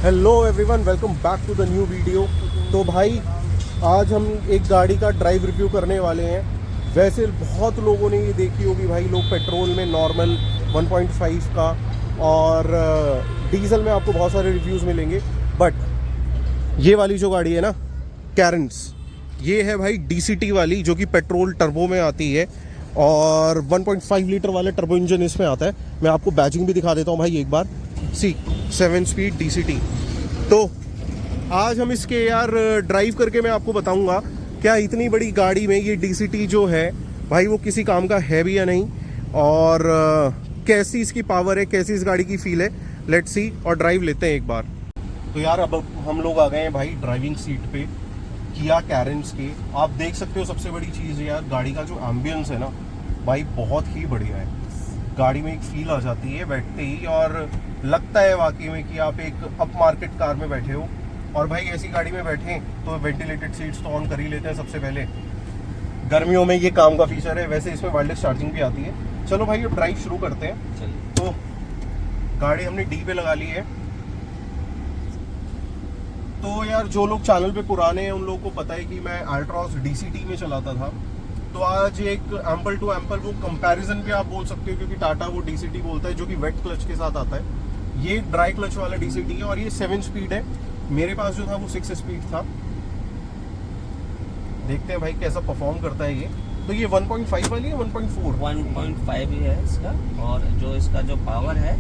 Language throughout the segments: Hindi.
Hello everyone, welcome back to the new video. तो भाई आज हम एक गाड़ी का ड्राइव रिव्यू करने वाले हैं। वैसे बहुत लोगों ने ये देखी होगी भाई, लोग पेट्रोल में नॉर्मल 1.5 का और डीजल में आपको बहुत सारे रिव्यूज़ मिलेंगे। बट ये वाली जो गाड़ी है ना, कैरेंस, ये है भाई DCT वाली, जो कि पेट्रोल टर्बो में आती है और 1.5 लीटर वाला टर्बो इंजन इसमें आता है। मैं आपको बैजिंग भी दिखा देता हूँ भाई एक बार। सी 7 स्पीड DCT। तो आज हम इसके यार ड्राइव करके मैं आपको बताऊंगा क्या इतनी बड़ी गाड़ी में ये DCT जो है भाई वो किसी काम का है भी या नहीं, और कैसी इसकी पावर है, कैसी इस गाड़ी की फील है। लेट्स सी और ड्राइव लेते हैं एक बार। तो यार अब हम लोग आ गए हैं भाई ड्राइविंग सीट पे किया कैरेंस के। आप देख सकते हो सबसे बड़ी चीज़ यार, गाड़ी का जो एम्बियंस है ना भाई बहुत ही बढ़िया है। गाड़ी में एक फील आ जाती है बैठते ही, और लगता है वाकई में कि आप एक अप मार्केट कार में बैठे हो। और भाई ऐसी गाड़ी में बैठे तो वेंटिलेटेड सीट्स तो ऑन कर ही लेते हैं सबसे पहले। गर्मियों में ये काम का फीचर है। वैसे इसमें वायरलेस चार्जिंग भी आती है। चलो भाई अब ड्राइव शुरू करते हैं। चलिए। तो गाड़ी हमने D पे लगा ली है। तो यार जो लोग चैनल पे पुराने हैं उन लोगों को पता है कि मैं अल्ट्रॉस DCT में चलाता था। तो आज एक एम्पल टू एम्पल वो कंपैरिजन भी आप बोल सकते हो, क्योंकि टाटा वो DCT बोलता है जो कि वेट क्लच के साथ आता है। ये ड्राई क्लच वाला DCT है और ये 7 स्पीड है। मेरे पास जो था वो 6 स्पीड था। देखते हैं भाई कैसा परफॉर्म करता है ये। तो ये 1.5 वाली है 1.4? 1.5 ही है इसका। और जो इसका जो पावर है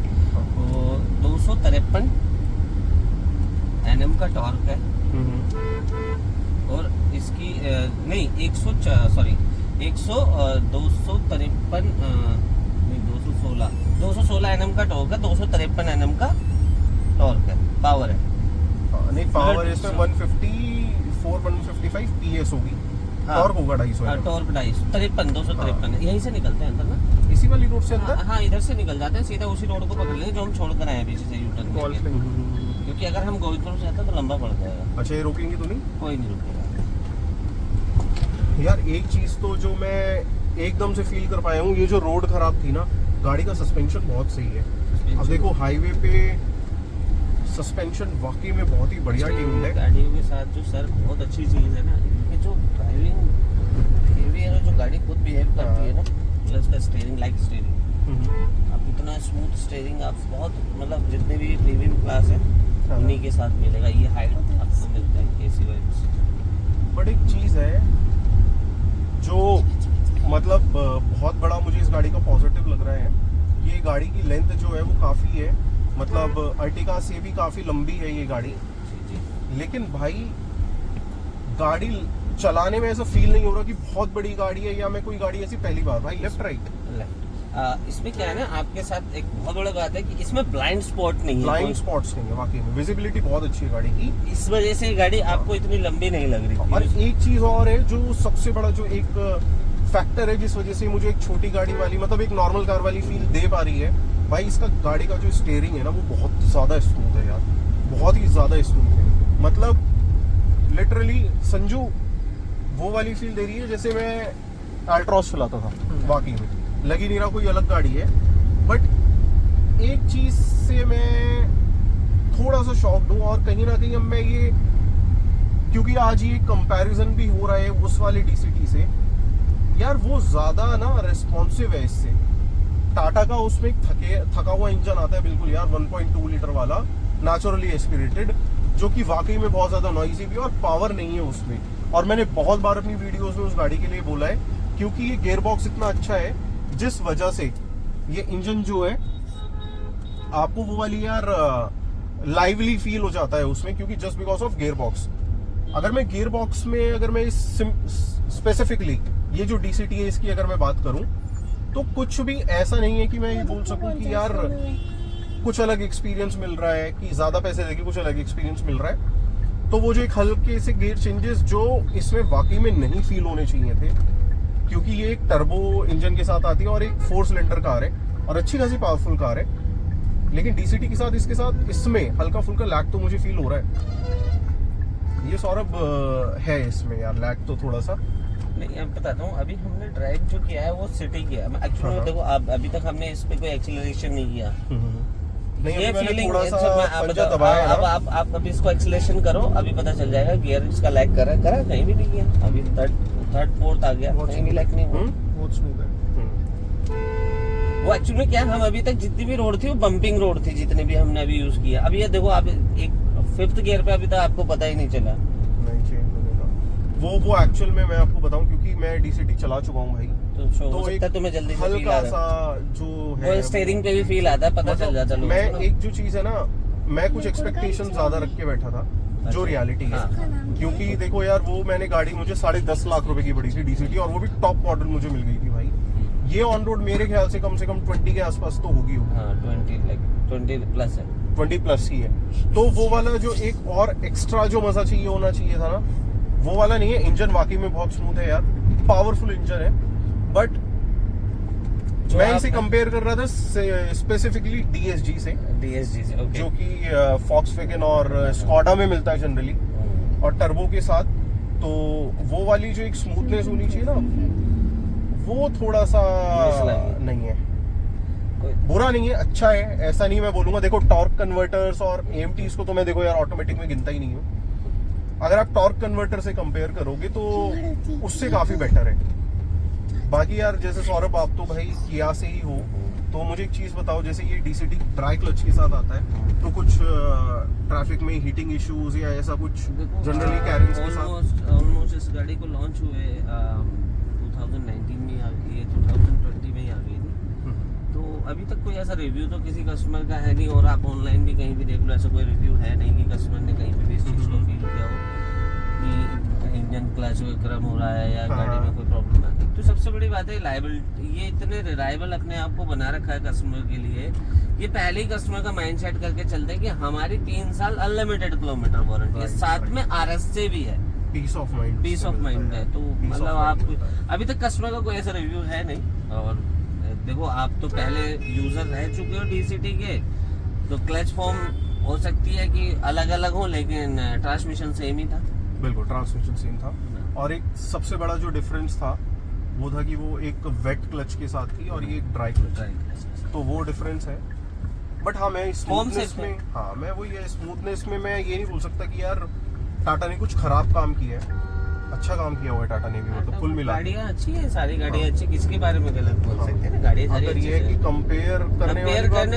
वो 253 Nm का टॉर्क है। और इसकी नहीं 216 Nm का टॉर्क है, 253 Nm का टॉर्क है, पावर है। नहीं पावर इसमें 155 PS होगी। टॉर्क होगा 250। टॉर्क 253 यहीं से निकलते हैं अंदर ना, इसी वाली रोड से अंदर। हाँ इधर से निकल जाते हैं, सीधा उसी रोड को पकड़ लेंगे जो हम छोड़ कर आए हैं पीछे से यूटर्न करके। क्योंकि अगर हम गोविंदपुर से आते तो लंबा पड़ जाएगा। अच्छा, ये रोकेंगे तो नहीं? कोई नहीं रुकेगा यार। एक चीज तो जो मैं एकदम से फील कर पाया हूँ, ये जो रोड खराब थी ना, गाड़ी का सस्पेंशन बहुत सही है। अब देखो हाईवे पे सस्पेंशन वाकई में बहुत ही बढ़िया ट्यून्ड है। गाड़ियों के साथ जो सर बहुत अच्छी चीज है ना, इनकी जो ड्राइविंग बिहेवियर है, जो गाड़ी खुद बिहेव करती है ना, प्लस का स्टीयरिंग, लाइक स्टीयरिंग। आप इतना स्मूथ स्टीयरिंग आप बहुत मतलब जितने भी प्रीमियम क्लास है उन्हीं के साथ मिलेगा। ये हाइट आपको मिलता है AC वाइब्स। बट एक चीज है जो मतलब बहुत बड़ा मुझे इस गाड़ी का पॉजिटिव लग रहा है, ये गाड़ी की लेंथ जो है वो काफी है। मतलब अर्टिगा से भी काफी लंबी है ये गाड़ी। लेकिन भाई गाड़ी चलाने में ऐसा फील नहीं हो रहा कि बहुत बड़ी गाड़ी है या मैं कोई गाड़ी ऐसी पहली बार। भाई लेफ्ट राइट इसमें क्या है ना, आपके साथ एक बहुत बड़ा बात है कि इसमें ब्लाइंड स्पॉट नहीं है। ब्लाइंड स्पॉट्स नहीं है वाकई में। विजिबिलिटी बहुत अच्छी है गाड़ी की, इस वजह से गाड़ी आपको इतनी लंबी नहीं लग रही। और एक चीज और है जो सबसे बड़ा जो एक फैक्टर है जिस वजह से मुझे एक छोटी गाड़ी वाली मतलब एक नॉर्मल कार वाली फील दे पा रही है भाई, इसका गाड़ी का जो स्टीयरिंग है ना वो बहुत ज्यादा स्मूथ है यार, बहुत ही ज्यादा स्मूथ है। मतलब लिटरली संजू वो वाली फील दे रही है जैसे मैं अल्ट्रॉस चलाता था। वाकई में लग ही नहीं रहा कोई अलग गाड़ी है। बट एक चीज से मैं थोड़ा सा शॉक्ड हूँ, और कहीं ना कहीं अब मैं ये, क्योंकि आज ये कंपैरिजन भी हो रहा है उस वाले DCT से, यार वो ज्यादा ना रिस्पॉन्सिव है इससे। टाटा का उसमें थका हुआ इंजन आता है बिल्कुल यार, 1.2 लीटर वाला नेचुरली एस्पिरेटेड, जो कि वाकई में बहुत ज्यादा नॉइजी भी है और पावर नहीं है उसमें। और मैंने बहुत बार अपनी वीडियोस में उस गाड़ी के लिए बोला है, क्योंकि ये गियर बॉक्स इतना अच्छा है जिस वजह से ये इंजन जो है आपको वो वाली यार लाइवली फील हो जाता है उसमें, क्योंकि just because of gear box. अगर मैं गियर बॉक्स में अगर मैं स्पेसिफिकली ये जो DCT है इसकी अगर मैं बात करूं, तो कुछ भी ऐसा नहीं है कि मैं ये बोल सकूं कि यार कुछ अलग एक्सपीरियंस मिल रहा है, कि ज्यादा पैसे देके कुछ अलग एक्सपीरियंस मिल रहा है। तो वो जो एक हल्के से गियर चेंजेस जो इसमें वाकई में नहीं फील होने चाहिए थे, क्योंकि ये एक टर्बो इंजन के साथ आती है और एक 4 सिलेंडर कार है और अच्छी खासी पावरफुल कार है। लेकिन DCT के साथ इसके साथ इसमें हल्का फुल्का लैग तो मुझे फील हो रहा है। ये सौरभ है इसमें यार लैग तो थोड़ा सा। नहीं मैं बताता हूँ, अभी हमने ड्राइव जो किया है वो सिटी किया है। एक्चुअली देखो अभी तक हमने इस पे कोई एक्सीलरेशन नहीं किया। नहीं, ये अभी मैंने फीलिंग थोड़ा सा पंजा दबाया है ना। अब आप अभी इसको एक्सेलेरेशन करो, अभी पता चल जाएगा गियर इसका लैग कर रहा है कहीं भी नहीं किया, अभी थर्ड फोर्थ आ गया, बहुत कहीं भी लैग नहीं हुआ। बहुत स्मूथ है। वो एक्चुअली में क्या, हम अभी तक जितनी भी रोड थी वो बम्पिंग रोड थी, जितने भी हमने अभी यूज किया। अभी ये देखो आप एक 5th गियर पे अभी तक आपको पता ही नहीं चला। नहीं चेंज होने का वो एक्चुअल में मैं आपको बताऊं, क्योंकि मैं डीसीटी चला चुका हूं भाई, तो हो तो सकता है तुम्हें जल्दी से फील हल्का आ रहा सा जो है, है वो स्टीयरिंग पे भी फील आता है, पता चल जाता है लोगों मैं को। एक जो चीज है ना, मैं कुछ एक्सपेक्टेशन ज्यादा रख के बैठा था, जो अच्छा। रियलिटी है। हाँ। क्योंकि देखो यार, वो मैंने गाड़ी मुझे 10.5 लाख रुपए की पड़ी थी डीसीटी, और वो भी टॉप मॉडल मुझे मिल गई थी भाई। ये ऑन रोड मेरे ख्याल से कम 20 के आसपास तो होगी। हाँ 20 प्लस है। 20 प्लस ही है। तो वो वाला जो एक और एक्स्ट्रा जो मजा चाहिए होना चाहिए था ना, वो वाला नहीं है। इंजन वाकई में बहुत स्मूथ है यार, पावरफुल इंजन है। बट मैं इसे कंपेयर कर रहा था स्पेसिफिकली डीएसजी से, ओके। जो कि फॉक्सवैगन और स्कॉडा में मिलता है जनरली, और टर्बो के साथ। तो वो वाली जो एक स्मूथनेस होनी चाहिए ना, वो थोड़ा सा नहीं है। बुरा नहीं है, अच्छा है, ऐसा नहीं मैं बोलूंगा। देखो टॉर्क कन्वर्टर्स और एएमटीज को तो मैं देखो यार ऑटोमेटिक में गिनता ही नहीं हूँ। अगर आप टॉर्क कन्वर्टर से कंपेयर करोगे तो उससे काफी बेटर है। बाकी यार जैसे सौरभ आप तो भाई किया से ही हो, तो मुझे एक चीज बताओ, जैसे ये डीसीटी ड्राई क्लच के साथ आता है, तो कुछ ट्रैफिक में हीटिंग इश्यूज या ऐसा कुछ जनरली कैरिंग्स के साथ? ऑलमोस्ट इस गाड़ी को लॉन्च हुए 2019 में आ गई है, 2020 में ही आ गई थी। तो अभी तक कोई ऐसा रिव्यू तो किसी कस्टमर का है नहीं, और आप ऑनलाइन भी कहीं भी देख लो, ऐसा कोई रिव्यू है नहीं कि कस्टमर ने कहीं पे भी इस चीज़ को फील किया हो कि इंजन क्लच गर्म हो रहा है या गाड़ी में कोई प्रॉब्लम है। तो सबसे बड़ी बात है लाइबिलिटी, ये इतने रिलायबल अपने आप को बना रखा है कस्टमर के लिए। ये पहले ही कस्टमर का माइंडसेट करके चलते हैं कि हमारी 3 साल अनलिमिटेड किलोमीटर वारंटी है, साथ में आरएसए भी है, पीस ऑफ माइंड है। तो मतलब आप अभी तक कस्टमर का कोई ऐसा रिव्यू है नहीं। और देखो आप तो पहले यूजर रह चुके हो डीसीटी के, तो क्लच फॉर्म हो सकती है कि अलग अलग हो, लेकिन ट्रांसमिशन सेम ही था। बिल्कुल ट्रांसमिशन सेम था। और एक सबसे बड़ा जो डिफरेंस था वो था कि वो एक वेट क्लच के साथ थी और ये एक ड्राई क्लच, तो वो डिफरेंस है। बट हाँ, मैं स्मूथनेस में, हाँ मैं वो ये स्मूथनेस में मैं ये नहीं बोल सकता कि यार टाटा ने कुछ खराब काम किया है, अच्छा काम किया हुआ है टाटा ने भी, मतलब कुल मिला गाड़ियाँ अच्छी है, सारी गाड़ियाँ अच्छी, किसके बारे में गलत बोल सकते हैं ना, गाड़ियाँ सारी अगर ये है कि कंपेयर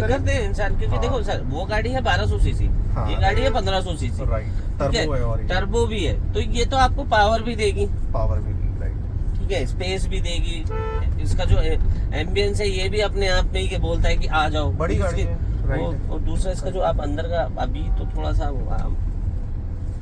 करते हैं इंसान, क्योंकि देखो सर वो गाड़ी है 1200 सीसी, ये गाड़ी है 1500 सीसी, राइट, टर्बो है और टर्बो भी है, तो ये तो आपको पावर भी देगी, राइट, ठीक है, स्पेस भी देगी। इसका जो एम्बियंस है ये भी अपने आप में ही बोलता है कि आ जाओ, बड़ी गाड़ी है, राइट। और दूसरा इसका जो आप अंदर का अभी तो थोड़ा सा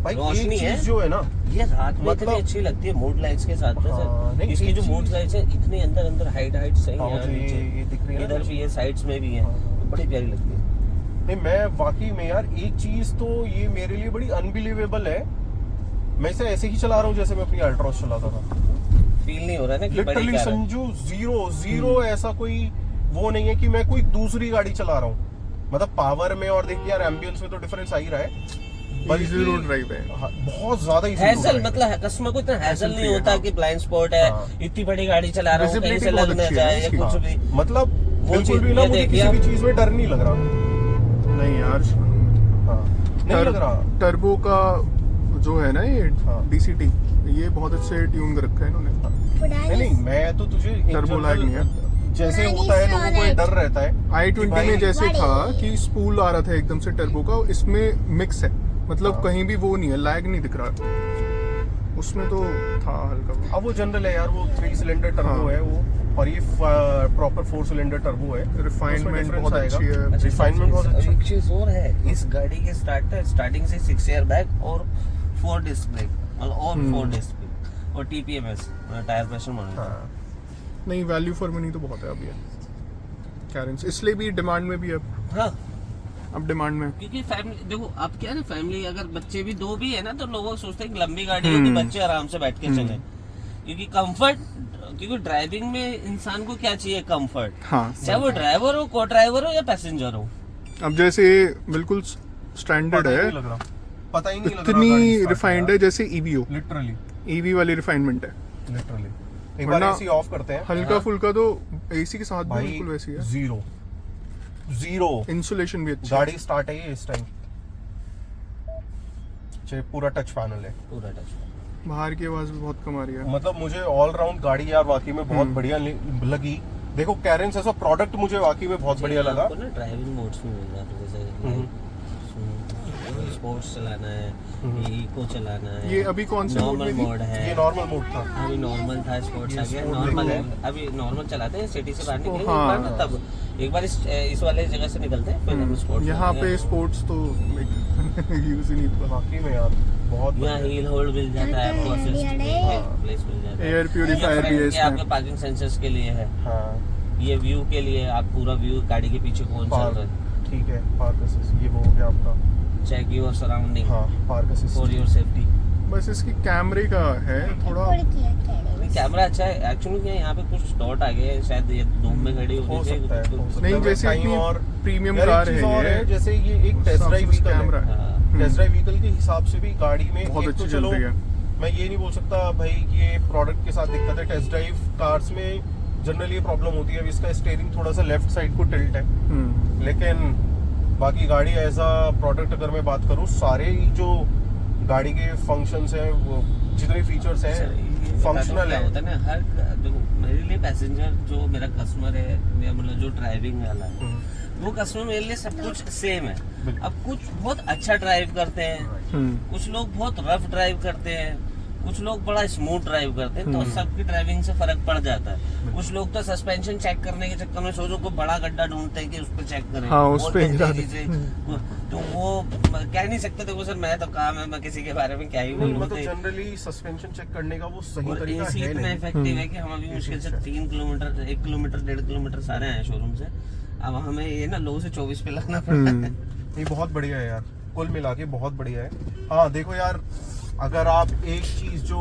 भाई रोशनी है जो है ना, ये रात में मतलब इतनी अच्छी लगती है मूड लाइट्स के साथ में सर। नहीं, इसकी जो एक मूड चीज- लाइट्स है इतनी अंदर हाइट सही हाँ, है, मुझे ये दिख रही है ना, इधर भी है, साइड्स में भी है, हाँ। तो बड़ी प्यारी लगती है। नहीं मैं वाकई में यार एक चीज तो ये मेरे लिए बड़ी अनबिलीवेबल है, मैं इसे ऐसे ही चला रहा हूँ जैसे मैं अपनी अल्ट्रॉस चलाता था। फील नहीं हो रहा है ना कि बड़ी लिटरली कार है। संजू जीरो ऐसा कोई वो नहीं है कि मैं कोई दूसरी गाड़ी चला रहा हूँ। मतलब पावर में और देखिए यार एम्बियंस में तो डिफरेंस आ ही रहा है, इजी रोड ड्राइव है, हाँ, बहुत ज्यादा easy हैसल road drive है। मतलब कस्टमर को इतना हैसल नहीं free है, होता हाँ। कि ब्लाइंड स्पॉट है, हाँ। इतनी बड़ी गाड़ी चला रहा हूँ कहीं से Visibility लग बहुत ना अच्छी है जाए या इसकी। कुछ हाँ, भी, मतलब वो बिल्कुल चीज भी ना ये मुझे देखिए किसी भी आप- चीज में डर नहीं लग रहा। नहीं यार, हाँ, नहीं लग रहा। टर्बो का जो है ना ये हाँ। डीसीटी, ये बहुत अच्छे ट्यून कर रखा है इन्होंने। नहीं मैं तो तुझे एक Turbo lag नहीं जनरल जैसे होता है लोगों को ये डर रहता है i20 भाई- में जैसे था कि स्पूल आ रहा था एकदम से टर्बो का, इसमें मिक्स है, मतलब हाँ। कहीं भी वो नहीं है, लैग नहीं दिख रहा, उसमें तो था हल्का। अब वो जनरल है यार, वो 3 सिलेंडर टर्बो हाँ। है वो, और ये प्रॉपर 4 सिलेंडर टर्बो है। रिफाइनमेंट बहुत अच्छी है। अच्छा, रिफाइनमेंट बहुत अच्छी एक चीज और है, इस गाड़ी के स्टार्टिंग से 6 एयर बैग और 4 डिस्क ब्रेक और 4 डिस्क ब्रेक और टीपीएमएस टायर प्रेशर मॉनिटर। हाँ। नहीं, वैल्यू फॉर मनी तो बहुत है अभी कैरेंस, इसलिए भी डिमांड में भी हाँ, अब डिमांड में। क्योंकि फैमिली देखो अब क्या है ना, फैमिली अगर बच्चे भी 2 भी है ना, तो लोग सोचते हैं कि लंबी गाड़ी हो कि बच्चे आराम से बैठ के चले, क्योंकि कंफर्ट, क्योंकि ड्राइविंग में इंसान को क्या चाहिए, कंफर्ट, हाँ, चाहे वो ड्राइवर हो, को ड्राइवर हो या पैसेंजर हो। अब जैसे बिल्कुल स्टैंडर्ड पता ही है, नहीं लग रहा, पता ही नहीं लग रहा इतनी गाड़ी start रिफाइंड है जैसे ईवीओ, लिटरली ईवी वाली रिफाइनमेंट है। एक बार वरना एसी ऑफ करते हैं हल्का फुल्का तो एसी के साथ भी भाई, बिल्कुल वैसी है। Zero zero. इंसुलेशन भी अच्छा है। गाड़ी स्टार्ट है ये इस टाइम, पूरा टच पैनल है। पूरा टच। बाहर की आवाज भी बहुत कम आ रही है। मतलब मुझे ऑल राउंड गाड़ी यार वाकई में बहुत बढ़िया लगी। देखो कैरेंस ऐसा प्रोडक्ट मुझे वाकई में बहुत बढ़िया लगा। आपको ना ड्राइविंग मोड्स में मिल जाता है, जैसे स्पोर्ट्स चलाना है, इको चलाना है। ये अभी कौन से मोड नॉर्मल में थी? मोड है। ये नॉर्मल मोड था। अभी नॉर्मल था, स्पोर्ट्स ये आ गया। sport नॉर्मल देखो। है, अभी नॉर्मल चलाते हैं सिटी से बाहर निकले हाँ। एक बार ना, तब एक बार इस वाले जगह से निकलते हैं, फिर हम स्पोर्ट्स। यहाँ पे स्पोर्ट्स तो यूज ही नहीं होता। वाकई में यार बहुत यहाँ हील होल्ड मिल जाता है आपको, असिस्ट प्लेस मिल जाता है। एयर प्यूरिफायर भी है ये इसमें। आपके पार्किंग सेंसर्स के लिए है। हाँ ये व्यू के लिए, आप पूरा व्यू गाड़ी के पीछे कौन चल रहा है, ठीक है। पार्क असिस्ट ये वो हो गया आपका। चेक योर सराउंडिंग हाँ park assist. For your safety. बस इसकी कैमरे का है थोड़ा। कैमरा अच्छा है एक्चुअली। क्या यहाँ पे कुछ डॉट आ गए, शायद ये धूप में खड़ी हो होती सकता है, हो सकता नहीं है। जैसे कहीं इतनी और प्रीमियम यार एक कार चीज़ और है है, जैसे ये एक टेस्ट ड्राइव व्हीकल कैमरा है। है। टेस्ट ड्राइव व्हीकल के हिसाब से भी गाड़ी में बहुत एक अच्छी तो चल चलो रही है। मैं ये नहीं बोल सकता भाई कि ये प्रोडक्ट के साथ दिक्कत है। टेस्ट ड्राइव कार्स में जनरली ये प्रॉब्लम होती है, अब इसका स्टीयरिंग थोड़ा सा लेफ्ट साइड को टिल्ट है, लेकिन बाकी गाड़ी एज अ प्रोडक्ट अगर मैं बात करूँ, सारे ही जो गाड़ी के फंक्शंस हैं, वो जितने फीचर्स हैं फंक्शनल क्या है। होता है ना, हर देखो मेरे लिए पैसेंजर जो मेरा कस्टमर है, या मतलब जो ड्राइविंग वाला है, वो कस्टमर मेरे लिए सब कुछ सेम है। अब कुछ बहुत अच्छा ड्राइव करते हैं, कुछ लोग बहुत रफ ड्राइव करते हैं, कुछ लोग बड़ा स्मूथ ड्राइव करते हैं, तो सबकी ड्राइविंग से फर्क पड़ जाता है। कुछ लोग तो सस्पेंशन चेक करने के चक्कर में सोचो कोई बड़ा गड्ढा ढूंढते हैं कि उस पर चेक करें। हाँ, उस और पे तेजी गिरा से, तो वो कह नहीं सकते। देखो सर, मैं तो काम है, मैं किसी के बारे में क्या ही नहीं, बोलूं। मतलब जनरली सस्पेंशन चेक करने का वो सही और तरीका एसी है इतना नहीं। इफेक्टिव है कि हम अभी मुश्किल से 3 किलोमीटर 1 किलोमीटर 1.5 किलोमीटर सारे आए शोरूम से। अब हमें ये ना लो से 24 पे लाना पड़ता है। ये बहुत बढ़िया है यार, कुल मिला के बहुत बढ़िया है। हाँ देखो यार, अगर आप एक चीज जो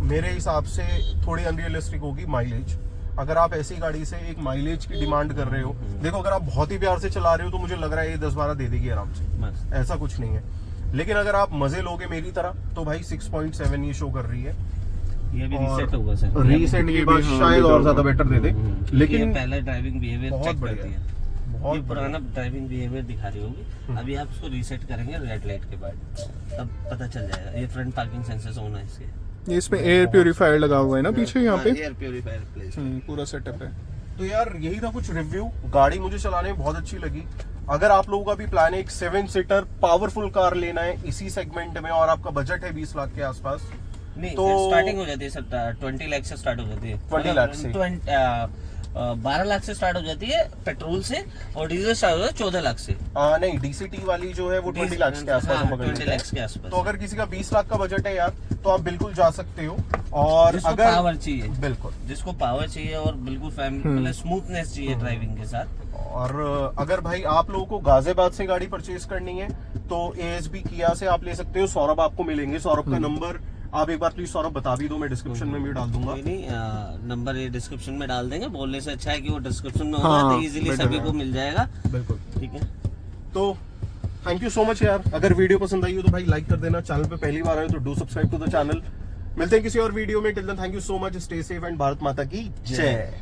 मेरे हिसाब से थोड़ी अनरियलिस्टिक होगी, माइलेज। अगर आप ऐसी गाड़ी से एक माइलेज की डिमांड कर रहे हो, देखो अगर आप बहुत ही प्यार से चला रहे हो तो मुझे लग रहा है ये 10-12 दे देगी आराम से, बस ऐसा कुछ नहीं है। लेकिन अगर आप मजे लोगे मेरी तरह, तो भाई 6.7 ये शो कर रही है। ये भी और रीसेट होगा सर। रीसेट के बाद हाँ, शायद और ज्यादा बेटर दे दे, लेकिन लेकिन पहले ड्राइविंग बिहेवियर बहुत चेक बढ़िया करती है। बहुत ये बढ़िया। पुराना ड्राइविंग बिहेवियर दिखा रही होगी। अभी आप उसको रीसेट करेंगे रेड लाइट के बाद, तब पता चल जाएगा। ये फ्रंट पार्किंग सेंसर्स होना है इसके। ये इसमें एयर प्यूरिफायर लगा हुआ है ना पीछे यहाँ पे। Air purifier place. पूरा सेटअप है। तो यार यही था कुछ रिव्यू। गाड़ी मुझे चलाने में बहुत अच्छी लगी। अगर आप लोगों का भी प्लान है एक 7 सीटर पावरफुल कार लेना है इसी सेगमेंट में, और आपका बजट है 20 लाख के आसपास, नहीं तो स्टार्टिंग हो जाती है सर 20 लाख से स्टार्ट हो जाती है। 20 लाख से। 12 लाख से स्टार्ट हो जाती है पेट्रोल से, और डीजल स्टार्ट होता है 14 लाख से। नहीं डीसीटी वाली जो है वो 20 लाख के आसपास हाँ, हम पकड़ 20 लेते हैं। लाख के आसपास। तो अगर किसी का 20 लाख का बजट है यार, तो आप बिल्कुल जा सकते हो। और जिसको अगर पावर चाहिए, बिल्कुल, जिसको पावर चाहिए और बिल्कुल मतलब स्मूथनेस चाहिए ड्राइविंग के साथ। और अगर भाई आप लोगों को गाजियाबाद से गाड़ी परचेज करनी है तो एएसबी किया से आप ले सकते हो। सौरभ आपको मिलेंगे, सौरभ का नंबर आप एक बार प्लीज सौरभ बता भी दो, मैं डिस्क्रिप्शन में भी डाल दूंगा। कोई नहीं, नंबर ये डिस्क्रिप्शन में डाल देंगे। बोलने से अच्छा है कि वो डिस्क्रिप्शन में हाँ, होगा, तो इजीली better सभी है। को मिल जाएगा। बिल्कुल। ठीक है, तो थैंक यू सो मच यार। अगर वीडियो पसंद आई हो तो भाई लाइक कर देना। चैनल पे पहली बार आए हो तो do subscribe to the channel. मिलते हैं किसी और वीडियो में। Till then thank you so much, stay safe and भारत माता की जय।